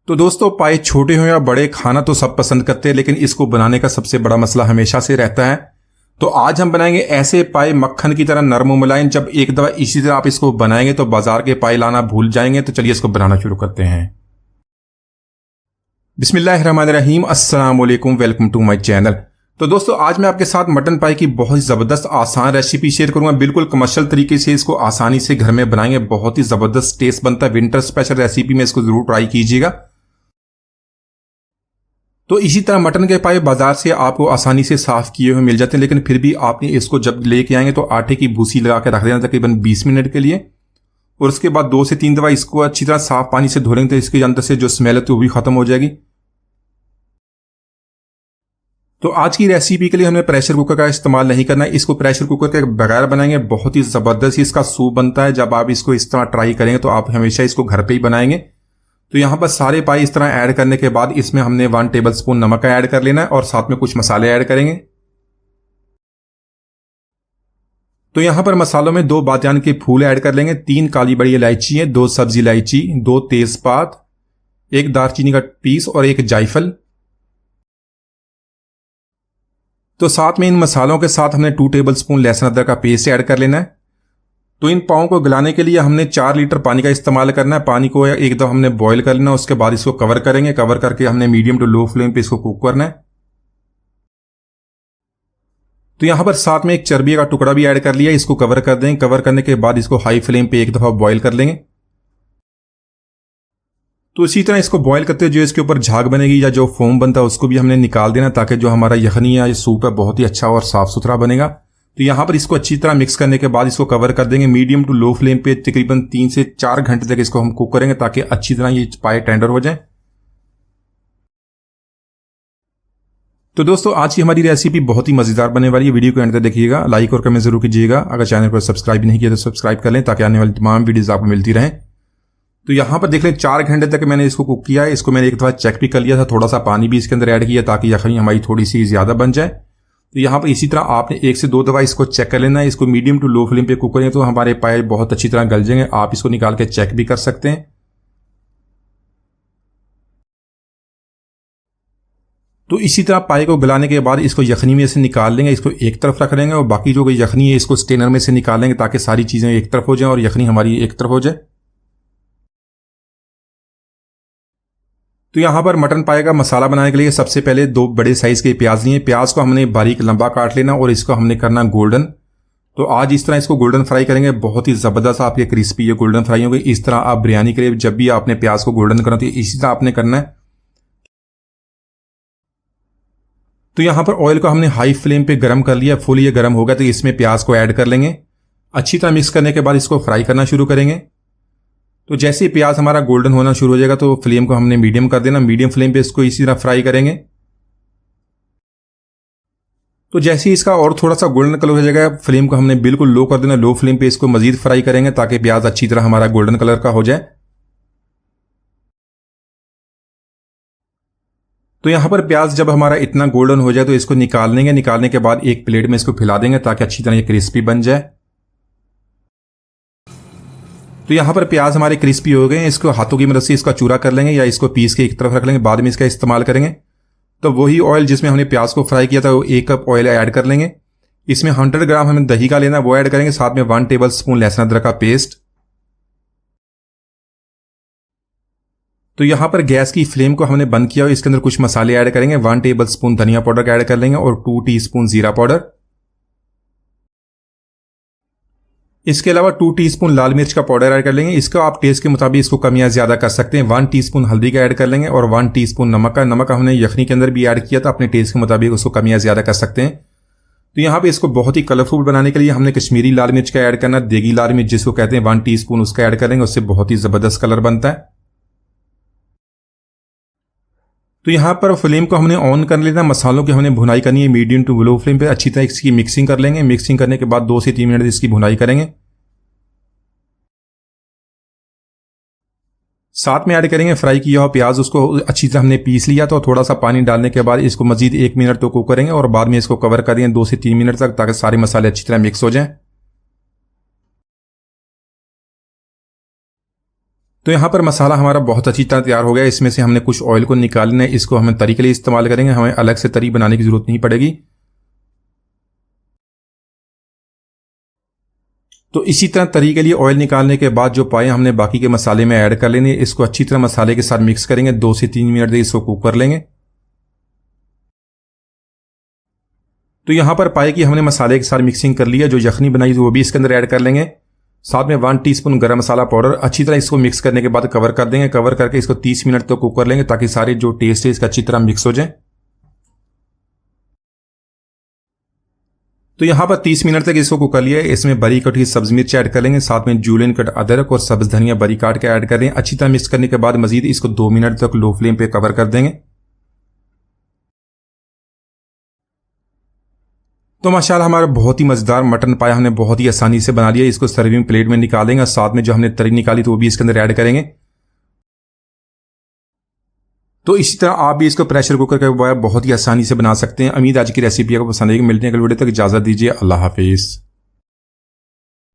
तो दोस्तों, पाए छोटे हो या बड़े, खाना तो सब पसंद करते हैं, लेकिन इसको बनाने का सबसे बड़ा मसला हमेशा से रहता है। तो आज हम बनाएंगे ऐसे पाए मक्खन की तरह नरम और मुलायम। जब एक दफा इसी तरह आप इसको बनाएंगे तो बाजार के पाए लाना भूल जाएंगे। तो चलिए इसको बनाना शुरू करते हैं। बिस्मिल्लाहिर्रहमानिर्रहीम, अस्सलाम वालेकुम, वेलकम टू माय चैनल। तो दोस्तों, आज मैं आपके साथ मटन पाई की बहुत ही जबरदस्त आसान रेसिपी शेयर करूंगा। बिल्कुल कमर्शियल तरीके से इसको आसानी से घर में बनाएंगे। बहुत ही जबरदस्त टेस्ट बनता है। विंटर स्पेशल रेसिपी में इसको जरूर ट्राई कीजिएगा। तो इसी तरह मटन के पाए बाजार से आपको आसानी से साफ किए हुए मिल जाते हैं, लेकिन फिर भी आपने इसको जब लेके आएंगे तो आटे की भूसी लगा के रख देना तकरीबन 20 मिनट के लिए। और उसके बाद 2 से 3 दफा इसको अच्छी तरह साफ पानी से धो लेंगे तो इसके अंदर से जो स्मेल है तो वो भी खत्म हो जाएगी। तो आज की रेसिपी के लिए हमें प्रेशर कुकर का इस्तेमाल नहीं करना है। इसको प्रेशर कुकर के बगैर बनाएंगे। बहुत ही जबरदस्त इसका सूप बनता है। जब आप इसको इस तरह ट्राई करेंगे तो आप हमेशा इसको घर पे ही बनाएंगे। तो यहां पर सारे पाए इस तरह ऐड करने के बाद इसमें हमने 1 टेबल स्पून नमक का ऐड कर लेना है और साथ में कुछ मसाले ऐड करेंगे। तो यहां पर मसालों में 2 बादियान के फूल ऐड कर लेंगे, 3 काली बड़ी इलायची है, 2 सब्जी इलायची, 2 तेजपात, 1 दालचीनी का पीस और 1 जायफल। तो साथ में इन मसालों के साथ हमने 2 टेबल स्पून लहसुन अदरक का पेस्ट ऐड कर लेना है। तो इन पाओं को गलाने के लिए हमने 4 लीटर पानी का इस्तेमाल करना है। पानी को एक दफा हमने बॉईल कर लेना, उसके बाद इसको कवर करेंगे। कवर करके हमने मीडियम टू लो फ्लेम पे इसको कुक करना है। तो यहां पर साथ में एक चर्बी का टुकड़ा भी ऐड कर लिया, इसको कवर कर देंगे। कवर करने के बाद इसको हाई फ्लेम पे एक दफा बॉईल कर लेंगे। तो इसी तरह इसको बॉईल करते जो इसके ऊपर झाग बनेगी या जो फोम बनता है उसको भी हमने निकाल देना, ताकि जो हमारा यखनी या सूप है बहुत ही अच्छा और साफ सुथरा बनेगा। तो यहां पर इसको अच्छी तरह मिक्स करने के बाद इसको कवर कर देंगे मीडियम टू लो फ्लेम पे। तकरीबन 3 से 4 घंटे तक इसको हम कुक करेंगे ताकि अच्छी तरह ये पाए टेंडर हो जाए। तो दोस्तों, आज की हमारी रेसिपी बहुत ही मजेदार बनने वाली है। वीडियो को एंड तक देखिएगा, लाइक और कमेंट जरूर कीजिएगा। अगर चैनल पर सब्सक्राइब नहीं किया तो सब्सक्राइब कर लें ताकि आने वाली तमाम वीडियोस आपको मिलती रहें। तो यहां पर देख लें 4 घंटे तक मैंने इसको कुक किया है। इसको मैंने एक दफा चेक भी कर लिया था, थोड़ा सा पानी भी इसके अंदर ऐड किया ताकि यखनी हमारी थोड़ी सी ज्यादा बन जाए। तो यहां पर इसी तरह आपने 1 से 2 दफा इसको चेक कर लेना है। इसको मीडियम टू लो फ्लेम पे कुक करें तो हमारे पाए बहुत अच्छी तरह गल जाएंगे। आप इसको निकाल के चेक भी कर सकते हैं। तो इसी तरह पाए को गलाने के बाद इसको यखनी में से निकाल लेंगे। इसको एक तरफ रख लेंगे और बाकी जो यखनी है इसको स्टेनर में से निकाल लेंगे ताकि सारी चीजें एक तरफ हो जाए और यखनी हमारी एक तरफ हो जाए। तो यहां पर मटन पाए का मसाला बनाने के लिए सबसे पहले 2 बड़े साइज के प्याज लिए। प्याज को हमने बारीक लंबा काट लेना और इसको हमने करना गोल्डन। तो आज इस तरह इसको गोल्डन फ्राई करेंगे। बहुत ही जबरदस्त आपके क्रिस्पी ये गोल्डन फ्राई होंगे। इस तरह आप बिरयानी के लिए जब भी आपने प्याज को गोल्डन करना तो इसी तरह आपने करना है। तो यहां पर ऑयल को हमने हाई फ्लेम पे गर्म कर लिया। फुल ये गर्म हो गया तो इसमें प्याज को ऐड कर लेंगे। अच्छी तरह मिक्स करने के बाद इसको फ्राई करना शुरू करेंगे। तो जैसे ही प्याज हमारा गोल्डन होना शुरू हो जाएगा तो फ्लेम को हमने मीडियम कर देना। मीडियम फ्लेम पे इसको इसी तरह फ्राई करेंगे। तो जैसे ही इसका और थोड़ा सा गोल्डन कलर हो जाएगा फ्लेम को हमने बिल्कुल लो कर देना। लो फ्लेम पे इसको मजीद फ्राई करेंगे ताकि प्याज अच्छी तरह हमारा गोल्डन कलर का हो जाए। तो यहां पर प्याज जब हमारा इतना गोल्डन हो जाए तो इसको निकाल लेंगे। निकालने के बाद एक प्लेट में इसको फैला देंगे ताकि अच्छी तरह ये क्रिस्पी बन जाए। तो यहां पर प्याज हमारे क्रिस्पी हो गए हैं। इसको हाथों की मदद से इसका चूरा कर लेंगे या इसको पीस के एक तरफ रख लेंगे, बाद में इसका इस्तेमाल करेंगे। तो वही ऑयल जिसमें हमने प्याज को फ्राई किया था वो 1 कप ऑयल ऐड कर लेंगे। इसमें 100 ग्राम हमें दही का लेना वो ऐड करेंगे। साथ में 1 टेबल स्पून लहसुन अदरक का पेस्ट। तो यहां पर गैस की फ्लेम को हमने बंद किया और इसके अंदर कुछ मसाले ऐड करेंगे। 1 टेबल स्पून धनिया पाउडर ऐड कर लेंगे और 2 टीस्पून जीरा पाउडर। इसके अलावा 2 टीस्पून लाल मिर्च का पाउडर ऐड कर लेंगे। इसका आप टेस्ट के मुताबिक इसको कम या ज्यादा कर सकते हैं। 1 टीस्पून हल्दी का ऐड कर लेंगे और 1 टीस्पून नमक का। नमक हमने यखनी के अंदर भी ऐड किया था, अपने टेस्ट के मुताबिक उसको कम या ज्यादा कर सकते हैं। तो यहाँ पे इसको बहुत ही कलरफुल बनाने के लिए हमने कश्मीरी लाल मिर्च का ऐड करना, देगी लाल मिर्च जिसको कहते हैं 1 टीस्पून उसका ऐड करेंगे। उससे बहुत ही जबरदस्त कलर बनता है। तो यहां पर फ्लेम को हमने ऑन कर लेना। मसालों की हमने भुनाई करनी है मीडियम टू लो फ्लेम पे। अच्छी तरह इसकी मिक्सिंग कर लेंगे। मिक्सिंग करने के बाद 2 से 3 मिनट इसकी भुनाई करेंगे। साथ में ऐड करेंगे फ्राई किया हुआ प्याज। उसको अच्छी तरह हमने पीस लिया तो थोड़ा सा पानी डालने के बाद इसको मजीद 1 मिनट तो कुक करेंगे और बाद में इसको कवर करेंगे 2 से 3 मिनट तक ताकि सारे मसाले अच्छी तरह मिक्स हो जाएं। तो यहाँ पर मसाला हमारा बहुत अच्छी तरह तैयार हो गया। इसमें से हमने कुछ ऑयल को निकालना है, इसको हमें तरी के लिए इस्तेमाल करेंगे, हमें अलग से तरी बनाने की जरूरत नहीं पड़ेगी। तो इसी तरह तरी के लिए ऑयल निकालने के बाद जो पाए हमने बाकी के मसाले में ऐड कर लेने, इसको अच्छी तरह मसाले के साथ मिक्स करेंगे, 2 से 3 मिनट तक इसको कुक कर लेंगे। तो यहां पर पाए कि हमने मसाले के साथ मिक्सिंग कर लिया, जो यखनी बनाई वो भी इसके अंदर ऐड कर लेंगे। साथ में 1 टीस्पून गरम मसाला पाउडर। अच्छी तरह इसको मिक्स करने के बाद कवर कर देंगे। कवर करके इसको 30 मिनट तक कुक कर लेंगे ताकि सारे जो टेस्ट है इसका अच्छी तरह मिक्स हो जाए। तो यहां पर 30 मिनट तक इसको कुक कर लिया है। इसमें बारीक कटी सब्जी मिर्च ऐड कर लेंगे, साथ में जूलियन कट अदरक और सब्ज धनिया बारीक काट के ऐड कर लेंगे। अच्छी तरह मिक्स करने के बाद मजीद इसको 2 मिनट तक लो फ्लेम पे कवर कर देंगे। तो माशाल्लाह हमारा बहुत ही मजेदार मटन पाया हमने बहुत ही आसानी से बना लिया। इसको सर्विंग प्लेट में निकालेंगे, साथ में जो हमने तरी निकाली तो वो भी इसके अंदर ऐड करेंगे। तो इसी तरह आप भी इसको प्रेशर कुकर के बहुत ही आसानी से बना सकते हैं। उम्मीद आज की रेसिपी आपको पसंद आएगी। मिलते हैं अगले वीडियो तक, इजाजत दीजिए, अल्लाह हाफिज।